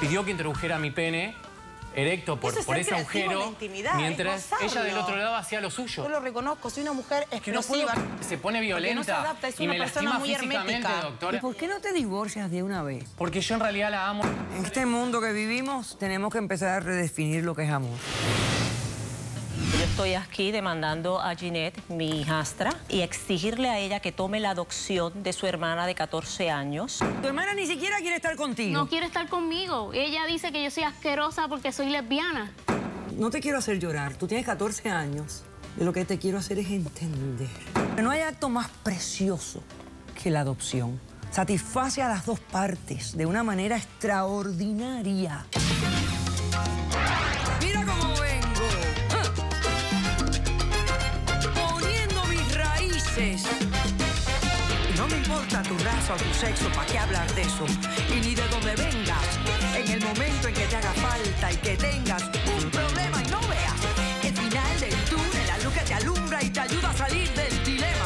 pidió que introdujera mi pene erecto por ese agujero, mientras ella del otro lado hacía lo suyo. Yo lo reconozco, soy una mujer explosiva. Que no puedo, se pone violenta no se adapta, es y una me persona lastima muy físicamente, hermética. doctora. ¿Y por qué no te divorcias de una vez? Porque yo en realidad la amo. En este mundo que vivimos tenemos que empezar a redefinir lo que es amor. Yo estoy aquí demandando a Ginette, mi hijastra, y exigirle a ella que tome la adopción de su hermana de 14 años. Tu hermana ni siquiera quiere estar contigo. No quiere estar conmigo. Ella dice que yo soy asquerosa porque soy lesbiana. No te quiero hacer llorar. Tú tienes 14 años. Y lo que te quiero hacer es entender. No hay acto más precioso que la adopción. Satisface a las dos partes de una manera extraordinaria. Mira cómo vengo. Poniendo mis raíces. No me importa tu raza o tu sexo, ¿para qué hablar de eso? Y ni de dónde vengas. En el momento en que te haga falta y que tengas un problema y no veas el final del túnel, la luz que te alumbra y te ayuda a salir del dilema.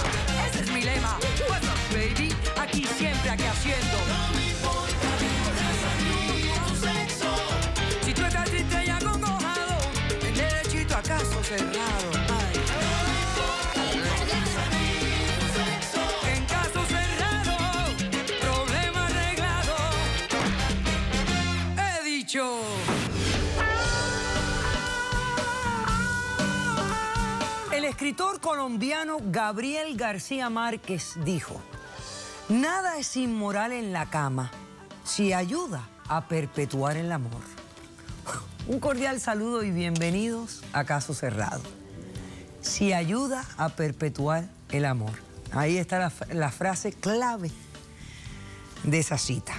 Ese es mi lema. What's up, baby? Aquí siempre, aquí haciendo. No me importa tu raza ni tu sexo. Si tú estás triste y acongojado, el derechito a caso cerrado. Ay. En caso cerrado, problema arreglado. He dicho. El escritor colombiano Gabriel García Márquez dijo: nada es inmoral en la cama si ayuda a perpetuar el amor. Un cordial saludo y bienvenidos a Caso Cerrado. Si ayuda a perpetuar el amor. Ahí está la frase clave de esa cita.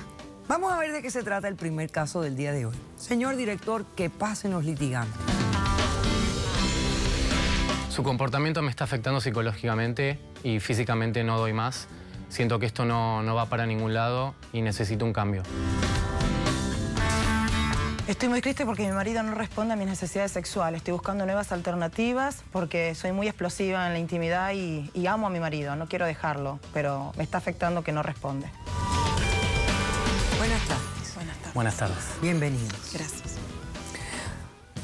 Vamos a ver de qué se trata el primer caso del día de hoy. Señor director, que pasen los litigantes. Su comportamiento me está afectando psicológicamente y físicamente no doy más. Siento que esto no va para ningún lado y necesito un cambio. Estoy muy triste porque mi marido no responde a mis necesidades sexuales. Estoy buscando nuevas alternativas porque soy muy explosiva en la intimidad y amo a mi marido. No quiero dejarlo, pero me está afectando que no responde. Buenas tardes. Buenas tardes. Buenas tardes. Bienvenidos. Gracias.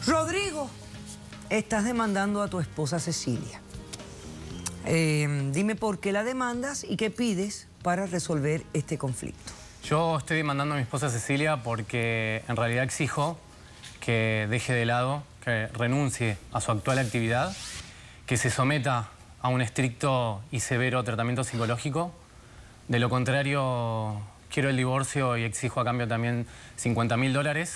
Rodrigo, estás demandando a tu esposa Cecilia. Dime por qué la demandas y qué pides para resolver este conflicto. Yo estoy demandando a mi esposa Cecilia porque en realidad exijo que deje de lado, que renuncie a su actual actividad, que se someta a un estricto y severo tratamiento psicológico. De lo contrario, quiero el divorcio y exijo a cambio también $50.000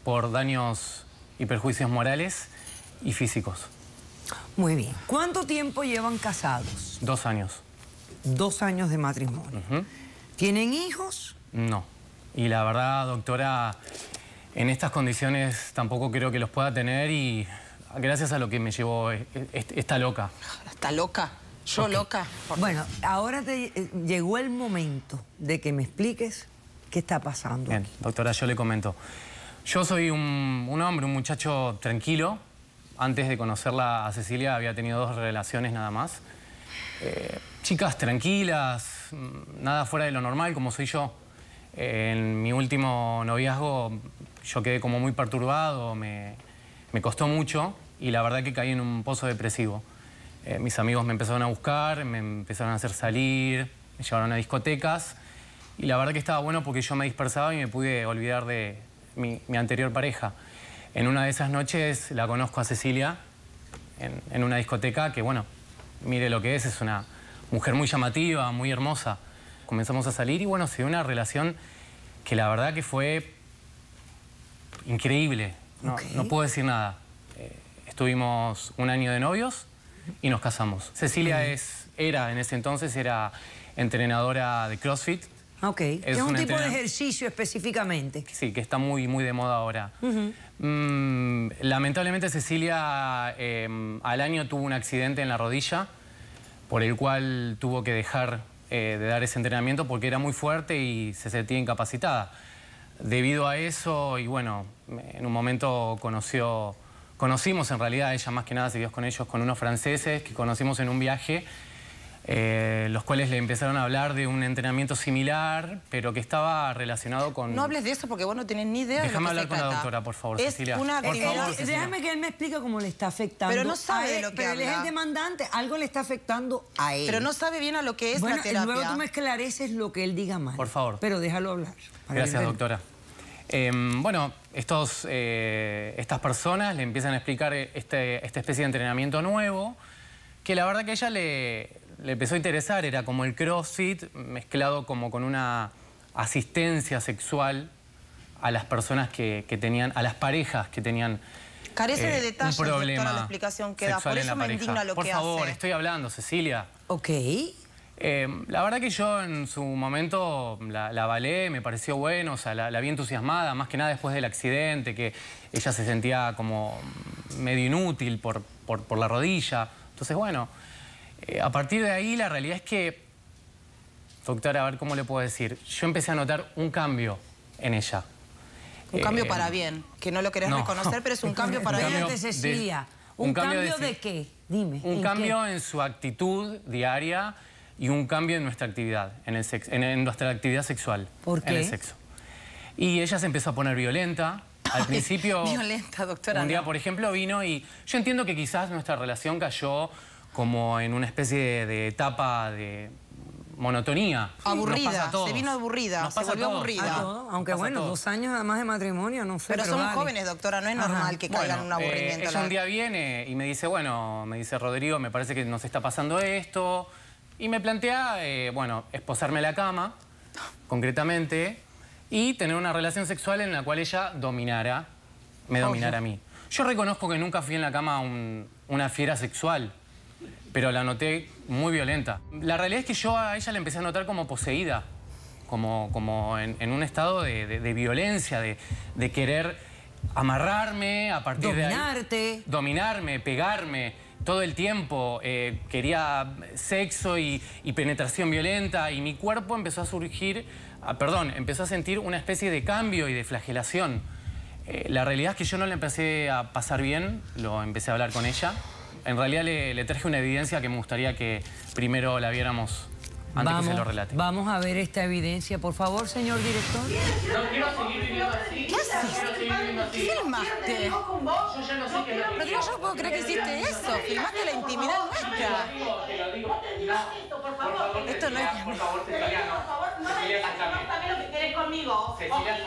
por daños y perjuicios morales y físicos. Muy bien. ¿Cuánto tiempo llevan casados? 2 años. 2 años de matrimonio. ¿Tienen hijos? No. Y la verdad, doctora, en estas condiciones tampoco creo que los pueda tener y gracias a lo que me llevó esta loca. ¿Está loca? ¿Yo loca? Bueno, ahora llegó el momento de que me expliques qué está pasando. Bien, doctora, yo le comento. Yo soy un hombre, un muchacho tranquilo. Antes de conocerla a Cecilia había tenido 2 relaciones nada más. Chicas tranquilas, nada fuera de lo normal, como soy yo. En mi último noviazgo yo quedé como muy perturbado, me costó mucho y la verdad que caí en un pozo depresivo. Mis amigos me empezaron a buscar, me empezaron a hacer salir, me llevaron a discotecas y la verdad que estaba bueno porque yo me dispersaba y me pude olvidar de mi anterior pareja. En una de esas noches la conozco a Cecilia en una discoteca que, bueno, mire lo que es una mujer muy llamativa, muy hermosa. Comenzamos a salir y, bueno, se dio una relación que la verdad que fue increíble. No puedo decir nada. Estuvimos 1 año de novios y nos casamos. Cecilia era en ese entonces, era entrenadora de CrossFit. Ok, es un tipo de ejercicio específicamente. Sí, que está muy de moda ahora. Lamentablemente Cecilia al año tuvo un accidente en la rodilla por el cual tuvo que dejar de dar ese entrenamiento porque era muy fuerte y se sentía incapacitada. Debido a eso, y bueno, en un momento conocimos en realidad, ella más que nada se dio con ellos, con unos franceses que conocimos en un viaje. los cuales le empezaron a hablar de un entrenamiento similar, pero que estaba relacionado con... No hables de eso porque vos no tenés ni idea de lo que se trata. Déjame hablar con la doctora, por favor, es Cecilia. Una actividad... Déjame que él me explique cómo le está afectando. Pero no sabe de lo que pero él es habla. el demandante, algo le está afectando a él. Pero no sabe bien a lo que es bueno, la terapia. luego tú me esclareces lo que él diga mal. Por favor. Pero déjalo hablar. Gracias, doctora. Bueno, estas personas le empiezan a explicar esta especie de entrenamiento nuevo, que la verdad que a ella le empezó a interesar. Era como el CrossFit mezclado como con una asistencia sexual a las personas que tenían, a las parejas que tenían Carece de detalles, un problema doctora, la explicación que da. sexual Por en la eso me pareja. indigna lo Por que favor, hace. estoy hablando, Cecilia. Ok. La verdad que yo en su momento la avalé, me pareció bueno, o sea, la vi entusiasmada, más que nada después del accidente, que ella se sentía como medio inútil por la rodilla. Entonces, bueno, a partir de ahí la realidad es que, doctora, a ver cómo le puedo decir, yo empecé a notar un cambio en ella. Un cambio para bien, que no lo querés reconocer, pero es un cambio para bien. Espérate, Cecilia. ¿Un cambio de qué? Dime. Un cambio en su actitud diaria y un cambio en nuestra actividad, en nuestra actividad sexual. ¿Por qué? En el sexo. Y ella se empezó a poner violenta. Al principio... Violenta, doctora. Un día, por ejemplo, vino y... Yo entiendo que quizás nuestra relación cayó como en una especie de etapa de monotonía. Aburrida, Nos pasa a todos. se vino aburrida, Nos se pasa a volvió todos. aburrida. A todo, aunque bueno, 2 años además de matrimonio, no sé. Pero somos vale. jóvenes, doctora, no es normal que caigan en un aburrimiento. Ella un día viene y me dice, bueno, Rodrigo, me parece que nos está pasando esto. Y me plantea, bueno, esposarme a la cama, concretamente, y tener una relación sexual en la cual ella me dominara a mí. Yo reconozco que nunca fui en la cama una fiera sexual, pero la noté muy violenta. La realidad es que yo a ella la empecé a notar como poseída, como en un estado de violencia, de querer amarrarme a partir de ahí. Dominarme, pegarme todo el tiempo. Quería sexo y penetración violenta, y mi cuerpo empezó a empezó a sentir una especie de cambio y de flagelación. La realidad es que yo no la empecé a pasar bien, lo empecé a hablar con ella. En realidad le traje una evidencia que me gustaría que primero la viéramos antes que se lo relate. Vamos a ver esta evidencia, por favor, señor director. No quiero seguir viviendo así. ¿Qué haces? ¿Qué filmaste? Rodrigo, yo no puedo creer que hiciste eso. Filmaste la intimidad nuestra. Te lo digo. Esto no es... Por favor, Cecilia, no. Cecilia, Sabés lo que querés conmigo. Cecilia,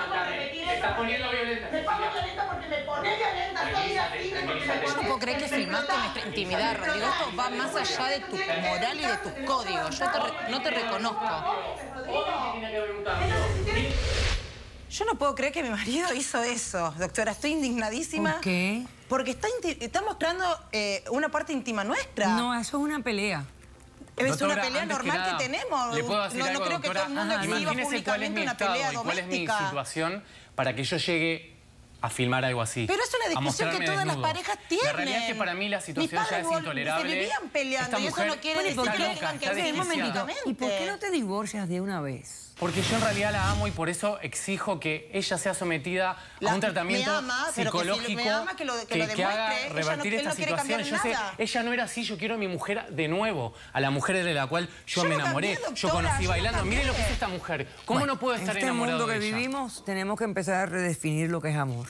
te estás poniendo violenta. Me pongo violenta porque me pones violenta. Soy así de porque me Yo no pones. puedo creer que filmaste nuestra intimidad, Rodrigo. Esto va más allá de tu moral y de tus códigos. Yo no te reconozco. Yo no puedo creer que mi marido hizo eso, doctora. Estoy indignadísima. ¿Por qué? Porque está mostrando una parte íntima nuestra. No, eso es una pelea. Es Doctora, una pelea antes que normal nada, que tenemos. ¿le puedo decir no algo, creo que doctora? todo el mundo exhiba Imagínese cuál es públicamente mi una estado pelea y cuál es mi doméstica. situación para que yo llegue a filmar algo así. Pero es una discusión que todas las parejas tienen. La realidad es que para mí la situación ya es intolerable. Se vivían peleando Esta y eso mujer no quiere decir está que loca, tengan que está ser Un momentito. físicamente. ¿Y por qué no te divorcias de una vez? Porque yo en realidad la amo y por eso exijo que ella sea sometida a un tratamiento me ama, pero que si psicológico me ama, que lo demuestre. haga Ella revertir él esta no quiere situación. cambiar Yo sé, nada. ella no era así, yo quiero a mi mujer de nuevo, a la mujer de la cual yo me no enamoré, cambié, yo doctora, conocí yo no bailando. cambié. Mire lo que es esta mujer. ¿Cómo Bueno, no puedo estar en este enamorado mundo que de ella? vivimos tenemos que empezar a redefinir lo que es amor.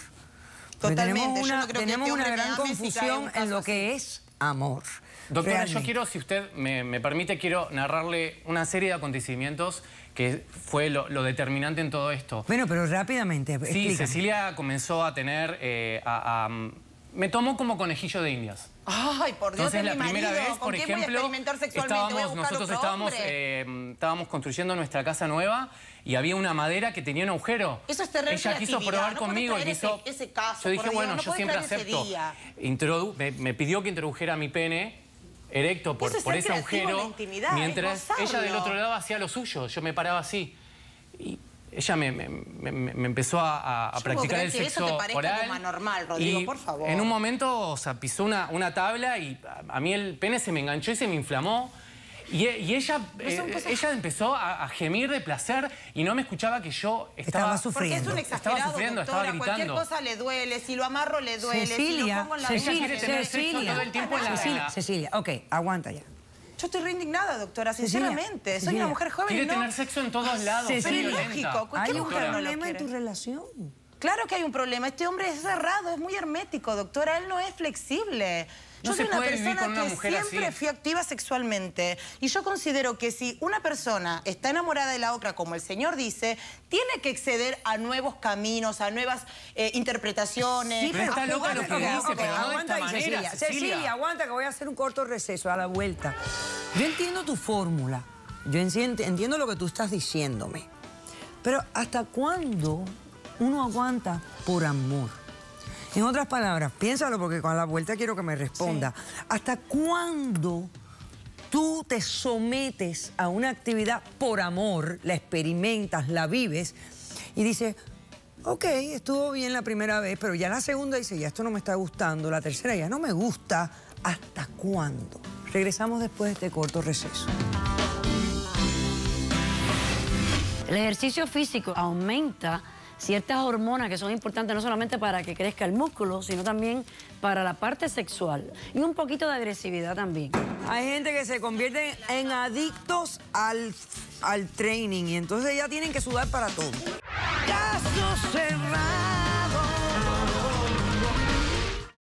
Porque Totalmente, yo no creo que tenemos este una hombre me gran ame si cae confusión un caso en lo así. que es amor. Doctora, Realmente. yo quiero, si usted me permite, quiero narrarle una serie de acontecimientos que fue lo determinante en todo esto. Bueno, pero rápidamente, Sí, explícame. Cecilia comenzó a tener... me tomó como conejillo de indias. Ay, por Dios, Entonces, es la mi primera marido. vez, ¿Con por quién voy a ejemplo, experimentar sexualmente? ¿Voy a buscar nosotros otro hombre? estábamos construyendo nuestra casa nueva y había una madera que tenía un agujero. Eso es tener Ella quiso creatividad, probar no conmigo y podés quiso... traer ese caso, yo dije, por Dios, bueno, no yo podés siempre traer ese acepto. día. Me pidió que introdujera mi pene erecto por Eso es ser ese creativo en la agujero, intimidad, mientras es gozarlo. ella del otro lado hacía lo suyo. Yo me paraba así. Y ella me empezó a Yo practicar puedo el creer que sexo eso te parezca oral. como anormal, Rodrigo, y por favor. En un momento, o sea, pisó una tabla y a mí el pene se me enganchó y se me inflamó. Y ella empezó a gemir de placer y no me escuchaba que yo Estaba Porque es sufriendo. un exagerado, Estaba sufriendo, doctora. estaba Cualquier gritando. cosa le duele. Si lo amarro, le duele. Si lo pongo en la quiere tener sexo todo el tiempo en la... Cecilia, ok, aguanta ya. Yo estoy re indignada, doctora, Cecilia, sinceramente. Soy Cecilia. una mujer joven Quiere y no... tener sexo en todos lados. Pero soy es violenta. lógico. ¿Qué Hay un mujer no lo problema en quiere? tu relación. Claro que hay un problema. Este hombre es cerrado, es muy hermético, doctora. Él no es flexible. No Yo se soy una puede vivir persona con una que mujer siempre así. fui activa sexualmente. Y yo considero que si una persona está enamorada de la otra, como el señor dice, tiene que acceder a nuevos caminos, a nuevas interpretaciones. Sí, pero está loca lo que dice, Ok, pero no de aguanta esta ahí, manera, Cecilia, aguanta que voy a hacer un corto receso a la vuelta. Yo entiendo tu fórmula. Yo entiendo lo que tú estás diciéndome. Pero ¿hasta cuándo uno aguanta por amor? En otras palabras, piénsalo porque con la vuelta quiero que me responda. Sí. ¿Hasta cuándo tú te sometes a una actividad por amor, la experimentas, la vives y dices, ok, estuvo bien la primera vez, pero ya la segunda dice, ya esto no me está gustando, la tercera ya no me gusta? ¿Hasta cuándo? Regresamos después de este corto receso. El ejercicio físico aumenta ciertas hormonas que son importantes no solamente para que crezca el músculo, sino también para la parte sexual. Y un poquito de agresividad también. Hay gente que se convierte en adictos al training y entonces ya tienen que sudar para todo. ¡Caso cerrado!